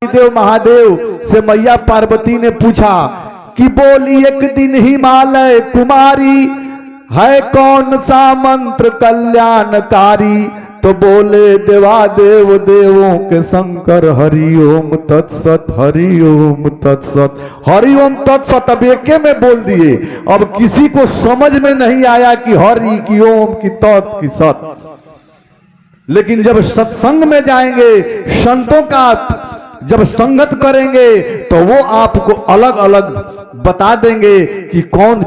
देव महादेव से मैया पार्वती ने पूछा कि बोली एक दिन हिमालय कुमारी है कौन सा मंत्र कल्याणकारी। तो बोले देवादेव देवों के शंकर हरि ओम तत्सत हरि ओम तत्सत हरि ओम तत्सत। अब एके में बोल दिए। अब किसी को समझ में नहीं आया कि हरि की ओम की तत् की सत। लेकिन जब सत्संग में जाएंगे, संतों का जब संगत करेंगे तो वो आपको अलग अलग बता देंगे कि कौन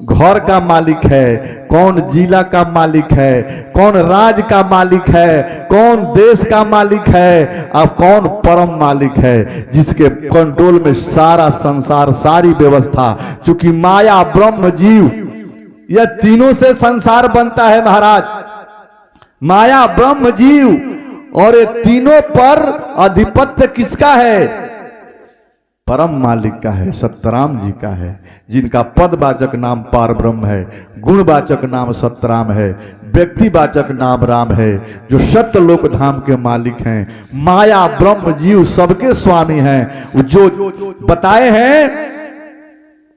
घर का मालिक है, कौन जिला का मालिक है, कौन राज्य का मालिक है, कौन देश का मालिक है और कौन परम मालिक है जिसके कंट्रोल में सारा संसार, सारी व्यवस्था। चूंकि माया ब्रह्म जीव यह तीनों से संसार बनता है महाराज। माया ब्रह्म जीव और ये तीनों पर अधिपत्य किसका है? परम मालिक का है, सतराम जी का है, जिनका पदवाचक नाम पार ब्रह्म है, गुणवाचक नाम सतराम है, व्यक्तिवाचक नाम राम है, जो सत्यलोक धाम के मालिक हैं। माया ब्रह्म जीव सबके स्वामी हैं। जो बताए हैं,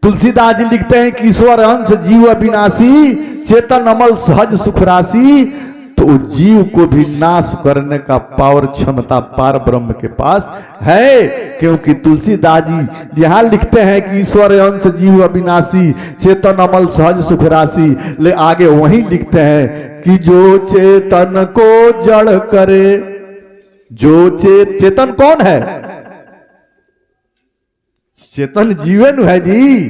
तुलसीदास जी लिखते हैं कि ईश्वर अंश जीव अविनाशी, चेतन अमल सहज सुखराशि। तो जीव को भी नाश करने का पावर, क्षमता पार ब्रह्म के पास है। क्योंकि तुलसीदास जी यहां लिखते हैं कि ईश्वर अंश जीव अविनाशी, चेतन अमल सहज सुख राशि। ले आगे वहीं लिखते हैं कि जो चेतन को जड़ करे, जो चेतन कौन है? चेतन जीवन है जी।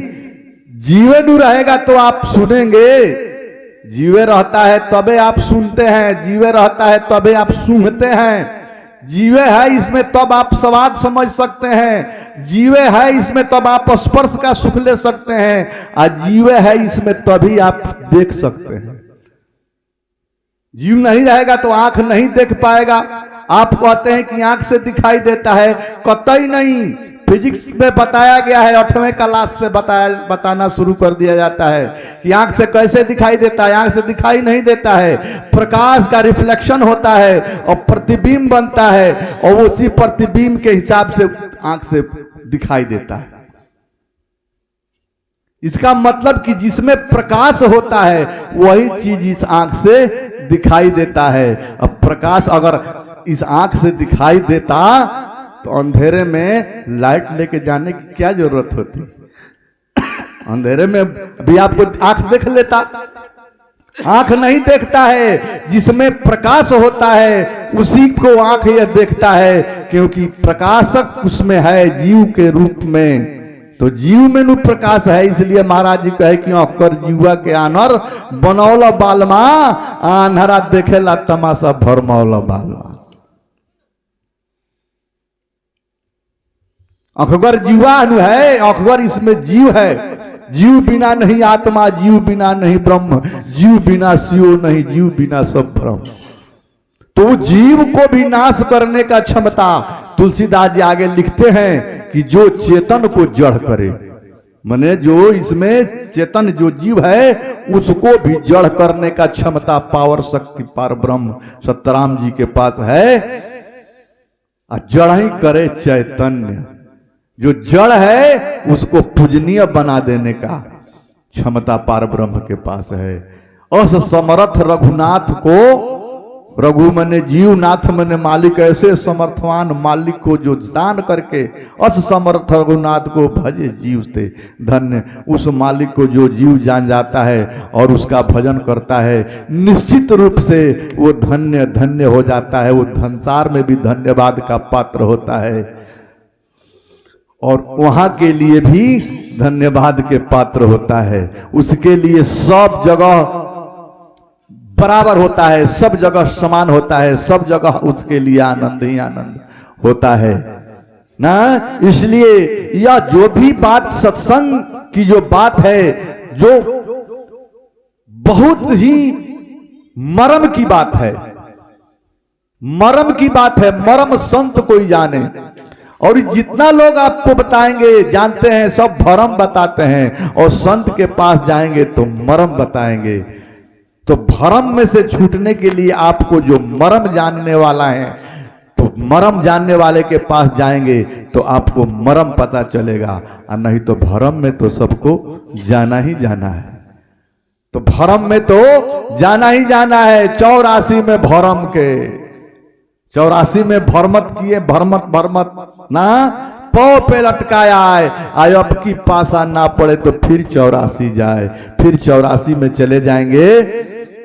जीवन रहेगा तो आप सुनेंगे। जीवे रहता है तबे आप सुनते हैं, जीवे रहता है तबे आप सूंघते हैं। जीवे है इसमें तब आप स्वाद समझ सकते हैं, जीवे है इसमें तब आप स्पर्श का सुख ले सकते हैं, और जीवे है इसमें तभी आप देख सकते हैं। जीव नहीं रहेगा तो आंख नहीं देख पाएगा। आप कहते हैं कि आंख से दिखाई देता है, कतई नहीं। फिजिक्स में बताया गया है, 8वें क्लास से बताना शुरू कर दिया जाता है कि आंख से कैसे दिखाई देता है। आंख से दिखाई नहीं देता है, प्रकाश का रिफ्लेक्शन होता है और प्रतिबिंब बनता है, और उसी प्रतिबिंब के हिसाब से आंख से दिखाई देता है। इसका मतलब कि जिसमें प्रकाश होता है वही चीज इस आंख से दिखाई देता है। अब प्रकाश अगर इस आंख से दिखाई देता तो अंधेरे में लाइट लेके जाने की क्या जरूरत होती? अंधेरे में भी आपको आंख देख लेता। आंख नहीं देखता है, जिसमें प्रकाश होता है उसी को आंख यह देखता है, क्योंकि प्रकाशक उसमें है जीव के रूप में। तो जीव में नु प्रकाश है। इसलिए महाराज जी कहे कि अक्कर जीवा के आनर बनौला बालमा, आन्हरा देखेला तमाशा भरमौला बालमा। अखगर जीवाणु है, अखगर इसमें जीव है। जीव बिना नहीं आत्मा, जीव बिना नहीं ब्रह्म, जीव बिना शिव नहीं, जीव बिना सब ब्रह्म। तो जीव को भी नाश करने का क्षमता तुलसीदास जी आगे लिखते हैं कि जो चेतन को जड़ करे, माने जो इसमें चेतन जो जीव है उसको भी जड़ करने का क्षमता, पावर, शक्ति पार ब्रह्म सतराम जी के पास है। जड़ ही करे चैतन्य। जो जड़ है उसको पूजनीय बना देने का क्षमता पार ब्रह्म के पास है। अस समर्थ रघुनाथ को, रघु मने जीव, नाथ मने मालिक, ऐसे समर्थवान मालिक को जो जान करके अस समर्थ रघुनाथ को भजे जीव ते धन्य। उस मालिक को जो जीव जान जाता है और उसका भजन करता है, निश्चित रूप से वो धन्य धन्य हो जाता है। वो संसार में भी धन्यवाद का पात्र होता है और वहां के लिए भी धन्यवाद के पात्र होता है। उसके लिए सब जगह बराबर होता है, सब जगह समान होता है, सब जगह उसके लिए आनंद ही आनंद होता है ना। इसलिए यह जो भी बात सत्संग की जो बात है, जो बहुत ही मर्म की बात है, मर्म की बात है, मर्म संत कोई जाने। और जितना लोग आपको बताएंगे, जानते हैं, सब भरम बताते हैं, और संत के पास जाएंगे तो मर्म बताएंगे। तो भरम में से छूटने के लिए आपको जो मर्म जानने वाला है, तो मरम जानने वाले के पास जाएंगे तो आपको मरम पता चलेगा, और नहीं तो भरम में तो सबको जाना ही जाना है। तो भरम में तो जाना ही जाना है। 84 में भरम के, 84 में भरमत किए, भरमत ना पाँव पे लटकाया है। आय अब की पासा ना पड़े तो फिर 84 जाए, फिर 84 में चले जाएंगे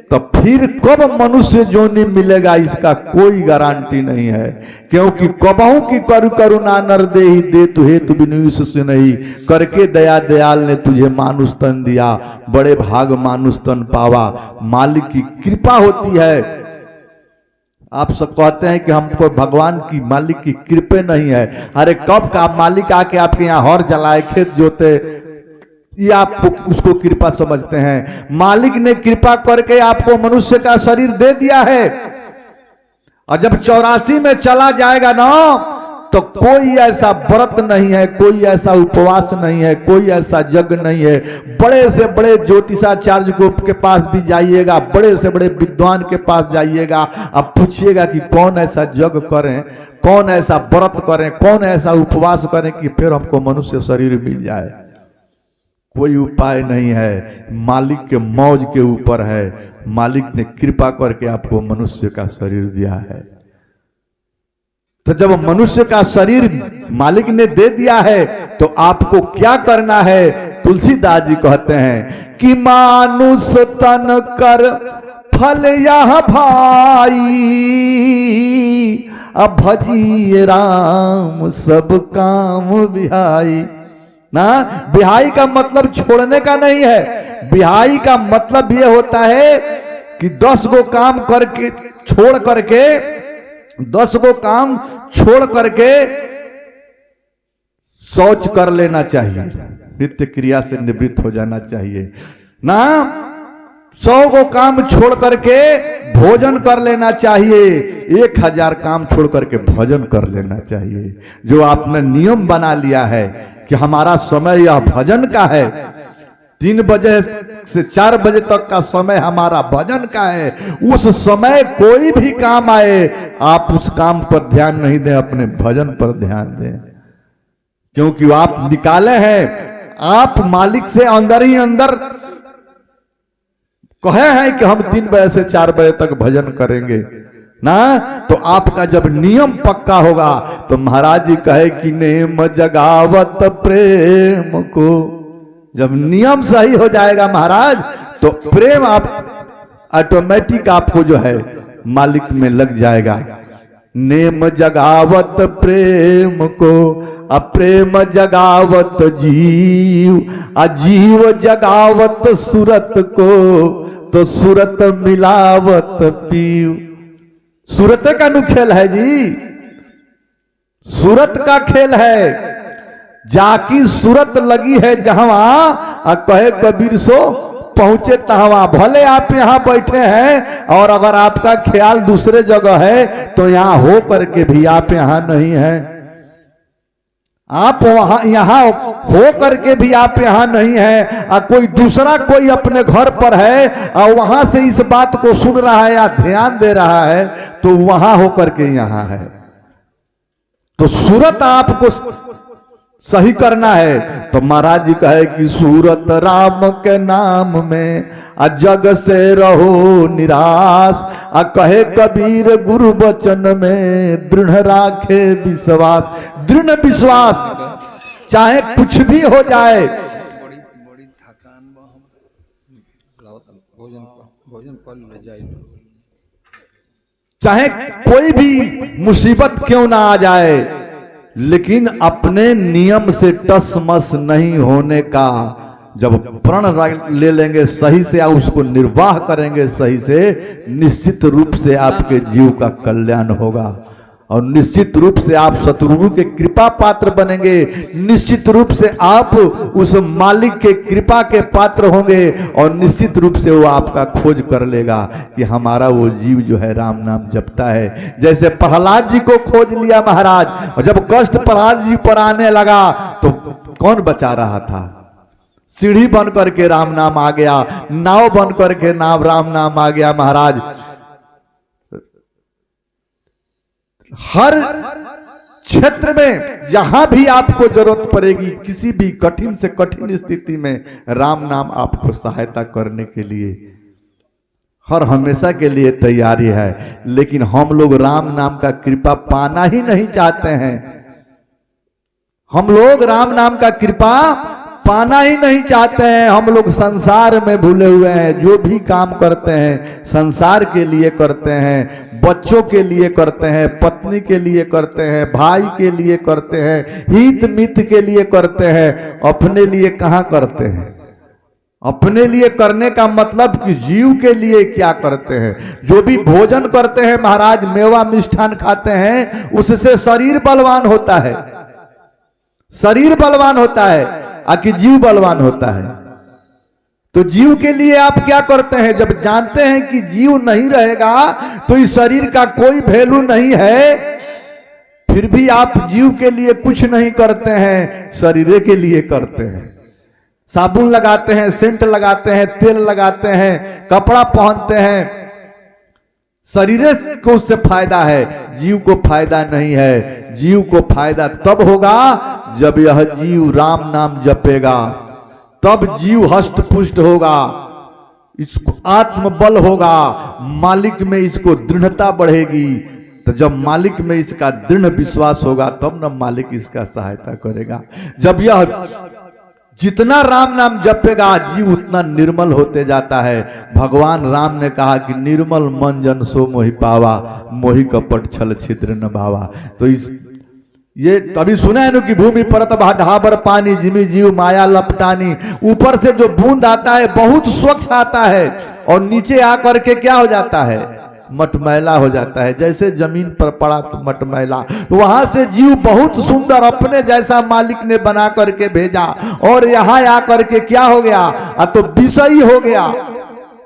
तो फिर कब मनुष्य जोनी मिलेगा इसका कोई गारंटी नहीं है। क्योंकि कबहू की करुणा नर दे ही दे तुहे तु बिनुष से नहीं, करके दया दयाल ने तुझे मानुष तन दिया, बड़े भाग मानुष तन पावा। मालिक की कृपा होती है। आप सब कहते हैं कि हमको भगवान की मालिक की कृपा नहीं है। अरे कब का मालिक आके आपके यहाँ हर जलाए, खेत जोते, ये आप उसको कृपा समझते हैं। मालिक ने कृपा करके आपको मनुष्य का शरीर दे दिया है, और जब 84 में चला जाएगा ना तो कोई ऐसा व्रत नहीं है, कोई ऐसा उपवास नहीं है, कोई ऐसा यज्ञ नहीं है। बड़े से बड़े ज्योतिषाचार्य को के पास भी जाइएगा, बड़े से बड़े विद्वान के पास जाइएगा, अब पूछिएगा कि कौन ऐसा यज्ञ करें, कौन ऐसा व्रत करें, कौन ऐसा उपवास करें कि फिर हमको मनुष्य शरीर मिल जाए। कोई उपाय नहीं है, मालिक के मौज के ऊपर है। मालिक ने कृपा करके आपको मनुष्य का शरीर दिया है। तो जब मनुष्य का शरीर मालिक ने दे दिया है तो आपको क्या करना है? तुलसीदास जी कहते हैं कि मानुष तन कर फल यह भाई, अब भजिए राम सब काम बिहाई। ना, बिहाई का मतलब छोड़ने का नहीं है। बिहाई का मतलब यह होता है कि 10 गो काम करके छोड़ करके, 10 गो काम छोड़ करके शौच कर लेना चाहिए, नित्य क्रिया से निवृत्त हो जाना चाहिए ना। 100 गो काम छोड़ करके भोजन कर लेना चाहिए, 1000 काम छोड़ करके भजन कर लेना चाहिए। जो आपने नियम बना लिया है कि हमारा समय यह भजन का है, 3 बजे से 4 बजे तक का समय हमारा भजन का है, उस समय कोई भी काम आए आप उस काम पर ध्यान नहीं दें, अपने भजन पर ध्यान दें। क्योंकि आप निकाले हैं, आप मालिक से अंदर ही अंदर कहे हैं कि हम 3 बजे से 4 बजे तक भजन करेंगे ना। तो आपका जब नियम पक्का होगा तो महाराज जी कहे कि नेम जगावत प्रेम को, जब नियम सही हो जाएगा महाराज तो प्रेम आप ऑटोमेटिक आपको जो है मालिक में लग जाएगा। नेम जगावत प्रेम को, अप्रेम जगावत जीव, अजीव जगावत सूरत को, तो सूरत मिलावत पीव। सूरत का नु खेल है जी, सूरत का खेल है। जाकी सूरत लगी है जहां, कहे कबीर सो पहुंचे तहवा। भले आप यहां बैठे हैं और अगर आपका ख्याल दूसरे जगह है तो यहां हो करके भी आप यहां नहीं है। आप वहां यहां हो करके भी आप यहां नहीं है, और कोई दूसरा कोई अपने घर पर है और वहां से इस बात को सुन रहा है या ध्यान दे रहा है तो वहां हो करके यहां है। तो सूरत आपको सही करना है। तो महाराज जी कहे कि सूरत राम के नाम में जग से रहो निराश, कहे कबीर गुरु वचन में दृढ़ राखे विश्वास। दृढ़ विश्वास, चाहे कुछ भी हो जाए, चाहे कोई भी मुसीबत क्यों ना आ जाए, लेकिन अपने नियम से टस मस नहीं होने का जब प्रण ले लेंगे सही से, आप उसको निर्वाह करेंगे सही से, निश्चित रूप से आपके जीव का कल्याण होगा और निश्चित रूप से आप शत्रुघ्न के कृपा पात्र बनेंगे। निश्चित रूप से आप उस मालिक के कृपा के पात्र होंगे और निश्चित रूप से वो आपका खोज कर लेगा कि हमारा वो जीव जो है राम नाम जपता है। जैसे प्रहलाद जी को खोज लिया महाराज, और जब कष्ट प्रहलाद जी पर आने लगा तो कौन बचा रहा था? सीढ़ी बन करके राम नाम आ गया, नाव बन करके राम नाम आ गया महाराज। हर क्षेत्र में जहां भी आपको जरूरत पड़ेगी, किसी भी कठिन से कठिन स्थिति में राम नाम आपको सहायता करने के लिए हर हमेशा के लिए तैयारी है। लेकिन हम लोग राम नाम का कृपा पाना ही नहीं चाहते हैं। हम लोग राम नाम का कृपा पाना ही नहीं चाहते हैं। हम लोग संसार में भूले हुए हैं। जो भी काम करते हैं संसार के लिए करते हैं, बच्चों के लिए करते हैं, पत्नी के लिए करते हैं, भाई के लिए करते हैं, हित मित के लिए करते हैं। अपने लिए कहाँ करते हैं? अपने लिए करने का मतलब कि जीव के लिए क्या करते हैं? जो भी भोजन करते हैं महाराज, मेवा मिष्ठान खाते हैं, उससे शरीर बलवान होता है। शरीर बलवान होता है आकि जीव बलवान होता है। तो जीव के लिए आप क्या करते हैं? जब जानते हैं कि जीव नहीं रहेगा तो इस शरीर का कोई वैल्यू नहीं है, फिर भी आप जीव के लिए कुछ नहीं करते हैं, शरीर के लिए करते हैं। साबुन लगाते हैं, सेंट लगाते हैं, तेल लगाते हैं, कपड़ा पहनते हैं, शरीर को उससे फायदा है, जीव को फायदा नहीं है। जीव को फायदा तब होगा जब यह जीव राम नाम जपेगा, तब जीव हष्ट पुष्ट होगा, इसको आत्मबल होगा, मालिक में इसको दृढ़ता बढ़ेगी। तो जब मालिक में इसका दृढ़ विश्वास होगा तब न मालिक इसका सहायता करेगा। जब यह जितना राम नाम जपेगा जीव उतना निर्मल होते जाता है। भगवान राम ने कहा कि निर्मल मन जन सो मोहि पावा, मोहि कपट छल छिद्र न भावा। तो इस ये कभी सुना है ना कि भूमि परत ढाबर पानी, जिमी जीव माया लपटानी। ऊपर से जो बूंद आता है बहुत स्वच्छ आता है और नीचे आकर के क्या हो जाता है? मटमैला हो जाता है। जैसे जमीन पर पड़ा तो मटमैला, वहां से जीव बहुत सुंदर अपने जैसा मालिक ने बना करके भेजा और यहां आकर के क्या हो गया? तो विषयी हो गया।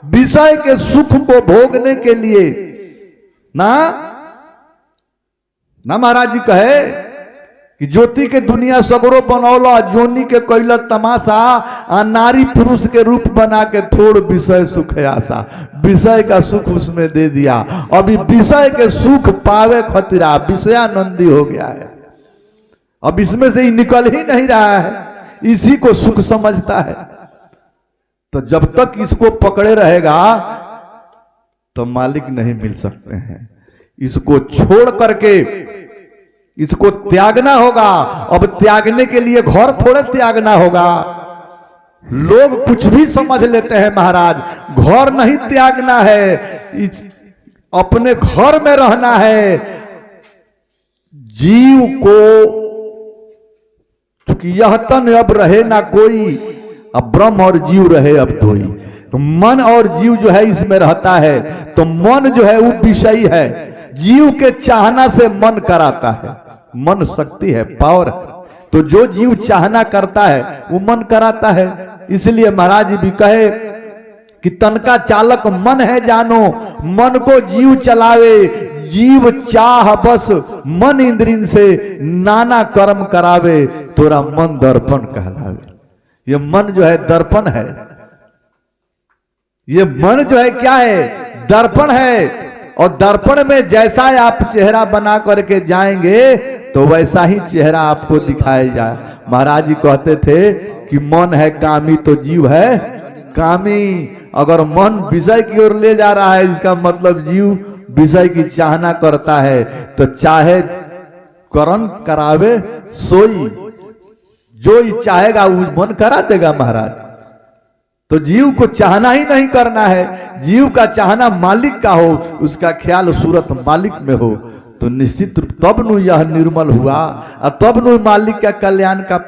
विषय के सुख को भोगने के लिए ना महाराज जी कहे कि ज्योति के दुनिया सगरो बनौला, जोनी के कैल तमाशा, आ नारी पुरुष के रूप बना के थोड़ विषय सुख आशा। विषय का सुख उसमें दे दिया। अभी विषय के सुख पावे खतरा, विषयानंदी हो गया है। अब इसमें से ही निकल ही नहीं रहा है, इसी को सुख समझता है। तो जब तक इसको पकड़े रहेगा तो मालिक नहीं मिल सकते हैं। इसको छोड़ करके इसको त्यागना होगा। अब त्यागने के लिए घर थोड़े त्यागना होगा। लोग कुछ भी समझ लेते हैं महाराज, घर नहीं त्यागना है, इस अपने घर में रहना है। जीव को चूंकि यह तन अब रहे ना कोई, अब ब्रह्म और जीव रहे अब कोई। तो मन और जीव जो है इसमें रहता है। तो मन जो है वो विषयी है, जीव के चाहना से मन कराता है। मन शक्ति है, पावर है। तो जो जीव चाहना करता है वो मन कराता है। इसलिए महाराज जी भी कहे कि तन का चालक मन है जानो, मन को जीव चलावे। जीव चाह बस मन इंद्रिय से नाना कर्म करावे, तोरा मन दर्पण कहलावे। ये मन जो है दर्पण है। ये मन जो है क्या है? दर्पण है। और दर्पण में जैसा आप चेहरा बना करके जाएंगे तो वैसा ही चेहरा आपको दिखाया जाए। महाराज जी कहते थे कि मन है कामी तो जीव है कामी। अगर मन विषय की ओर ले जा रहा है, इसका मतलब जीव विषय की चाहना करता है। तो चाहे करण करावे सोई, जो ही चाहेगा वो मन करा देगा महाराज। तो जीव को चाहना ही नहीं करना है। जीव का चाहना मालिक का हो, उसका ख्याल सूरत मालिक में हो, तो निश्चित रूप तब नु यह निर्मल हुआ और तब नु मालिक का कल्याण का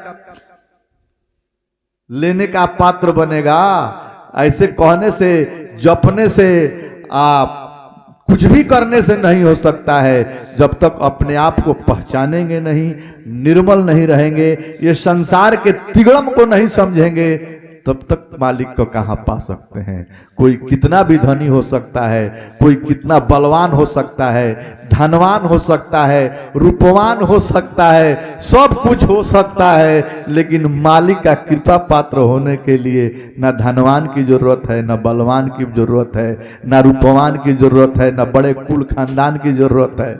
लेने का पात्र बनेगा। ऐसे कहने से, जपने से, आप कुछ भी करने से नहीं हो सकता है। जब तक अपने आप को पहचानेंगे नहीं, निर्मल नहीं रहेंगे, ये संसार के तिगड़म को नहीं समझेंगे, तब तक मालिक को कहां पा सकते हैं। कोई कितना भी धनी हो सकता है, कोई कितना बलवान हो सकता है, धनवान हो सकता है, रूपवान हो सकता है, सब कुछ हो सकता है, लेकिन मालिक का कृपा पात्र होने के लिए न धनवान की जरूरत है, न बलवान की जरूरत है, न रूपवान की जरूरत है, न बड़े कुल खानदान की जरूरत है।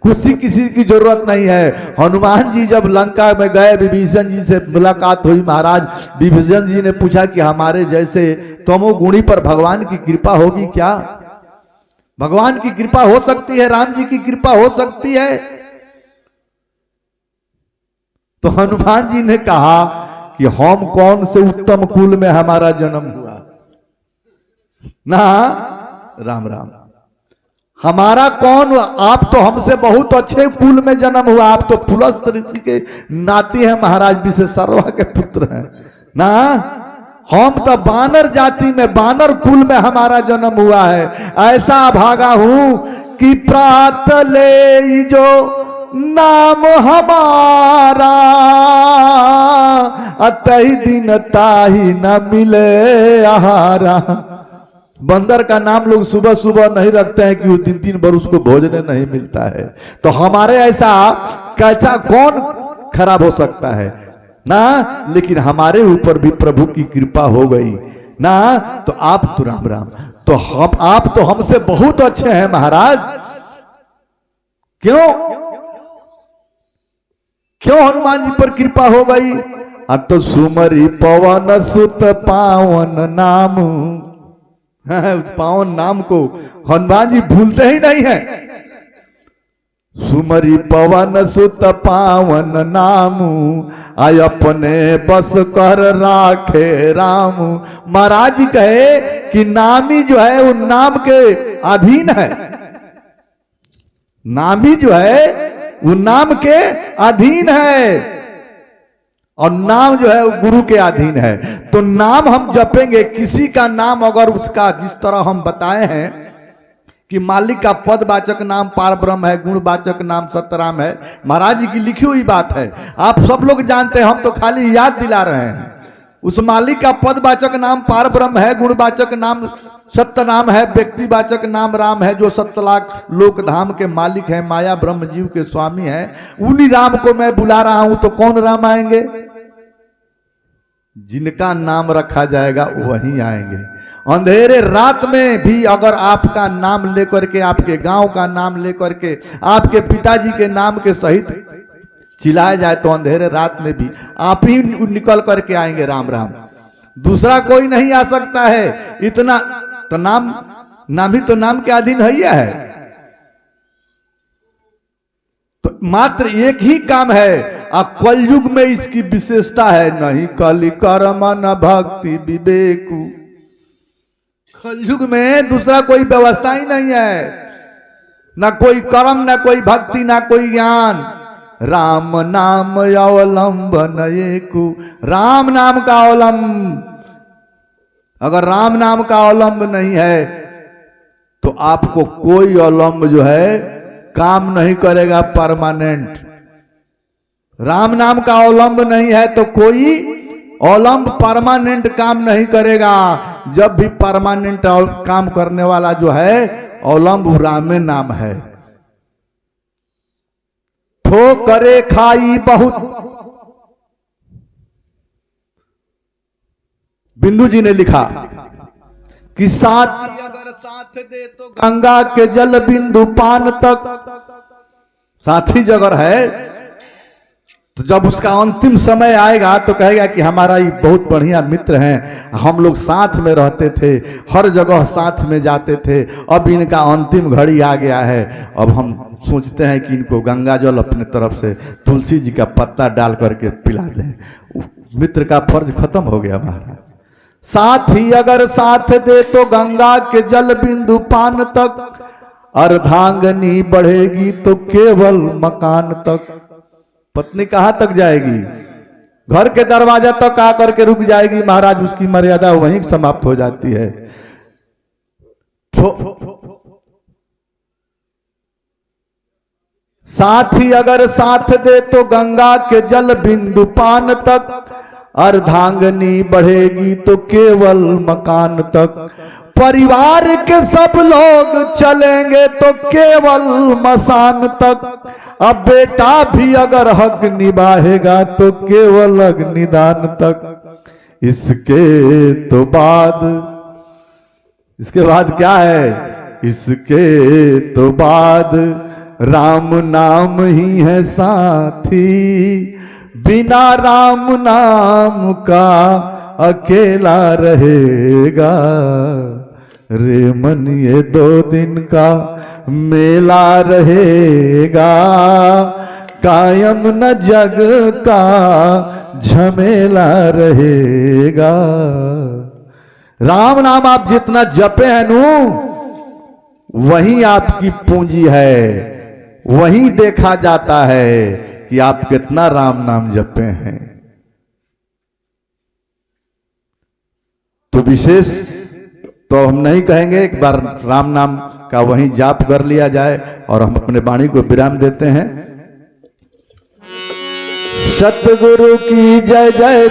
खुशी किसी की जरूरत नहीं है। हनुमान जी जब लंका में गए, विभीषण जी से मुलाकात हुई महाराज, विभीषण जी ने पूछा कि हमारे जैसे तमोगुणी पर भगवान की कृपा होगी क्या? भगवान की कृपा हो सकती है, राम जी की कृपा हो सकती है? तो हनुमान जी ने कहा कि हम कौन से उत्तम कुल में हमारा जन्म हुआ ना, राम राम, हमारा कौन, आप तो हमसे बहुत अच्छे कुल में जन्म हुआ, आप तो पुलस्त ऋषि के नाती हैं महाराज, विशेषरवा के पुत्र हैं ना, हम तो बानर जाति में, बानर कुल में हमारा जन्म हुआ है। ऐसा भागा हूं कि प्रात ले जो नाम हमारा, अतई दिन ताही न मिले आहारा। बंदर का नाम लोग सुबह सुबह नहीं रखते हैं कि वो 3-3 बार उसको भोजन नहीं मिलता है। तो हमारे ऐसा कैसा कौन खराब हो सकता है ना, लेकिन हमारे ऊपर भी प्रभु की कृपा हो गई ना। तो आप तो राम राम, तो हम, आप तो हमसे बहुत अच्छे हैं महाराज। क्यों क्यों हनुमान जी पर कृपा हो गई? अब तो सुमरी पवन सुत पावन नाम, उस पावन नाम को हनुमान जी भूलते ही नहीं है। सुमरी पवन सुत पावन नाम, आय अपने बस कर राखे राम। महाराज जी कहे कि नामी जो है वो नाम के अधीन है, नामी जो है वो नाम के अधीन है, और नाम जो है वो गुरु के अधीन है। तो नाम हम जपेंगे, किसी का नाम अगर उसका जिस तरह हम बताए हैं कि मालिक का पदवाचक नाम पारब्रह्म है, गुणवाचक नाम सतराम है, महाराज जी की लिखी हुई बात है, आप सब लोग जानते हैं, हम तो खाली याद दिला रहे हैं। उस मालिक का पदवाचक नाम पारब्रह्म है, गुणवाचक नाम सत्यनाम है, व्यक्तिवाचक नाम राम है, जो 7 लाख लोक धाम के मालिक है, माया ब्रह्म जीव के स्वामी है। उन्हीं राम को मैं बुला रहा हूं, तो कौन राम आएंगे? जिनका नाम रखा जाएगा वही आएंगे। अंधेरे रात में भी अगर आपका नाम लेकर के, आपके गांव का नाम लेकर के, आपके पिताजी के नाम के सहित चिल्लाया जाए, तो अंधेरे रात में भी आप ही निकल करके आएंगे राम राम, दूसरा कोई नहीं आ सकता है। इतना तो नाम ही तो नाम के अधीन है। तो मात्र एक ही काम है, कलयुग में इसकी विशेषता है, नहीं कलि कर्म न भक्ति विवेकु। कलयुग में दूसरा कोई व्यवस्था ही नहीं है, ना कोई कर्म, ना कोई भक्ति, ना कोई ज्ञान। राम नाम अवलंबन एकु, राम नाम का अवलंब, अगर राम नाम का अवलंब नहीं है तो आपको कोई अवलंब जो है काम नहीं करेगा परमानेंट। राम नाम का अवलंब नहीं है तो कोई अवलंब परमानेंट काम नहीं करेगा। जब भी परमानेंट काम करने वाला जो है अवलंब रामे नाम है। ठोकरे खाई बहुत, बिंदु जी ने लिखा कि साथी अगर साथ दे तो गंगा के जल बिंदु पान तक। साथी जो अगर है तो जब उसका अंतिम समय आएगा तो कहेगा कि हमारा ये बहुत बढ़िया मित्र हैं, हम लोग साथ में रहते थे, हर जगह साथ में जाते थे, अब इनका अंतिम घड़ी आ गया है, अब हम सोचते हैं कि इनको गंगा जल अपने तरफ से तुलसी जी का पत्ता डाल करके पिला दें। मित्र का फर्ज खत्म हो गया महाराज। साथी अगर साथ दे तो गंगा के जल बिंदु पान तक, अर्धांगनी बढ़ेगी तो केवल मकान तक। पत्नी कहां तक जाएगी? घर के दरवाजा तक आकर के रुक जाएगी महाराज, उसकी मर्यादा वहीं समाप्त हो जाती है। साथी अगर साथ दे तो गंगा के जल बिंदु पान तक, अर्धांगनी बढ़ेगी तो केवल मकान तक। परिवार के सब लोग चलेंगे तो केवल मसान तक। अब बेटा भी अगर हक निभाएगा तो केवल अग्निदान तक। इसके बाद क्या है? इसके तो बाद राम नाम ही है साथी, बिना राम नाम का अकेला रहेगा। रे मन ये 2 दिन का मेला रहेगा, कायम न जग का झमेला रहेगा। राम नाम आप जितना जपे हैं नू, वही आपकी पूंजी है, वही देखा जाता है कि आप कितना राम नाम जपे हैं। तो विशेष तो हम नहीं कहेंगे, एक बार राम नाम का वहीं जाप कर लिया जाए और हम अपने वाणी को विराम देते हैं। सतगुरु की जय जय।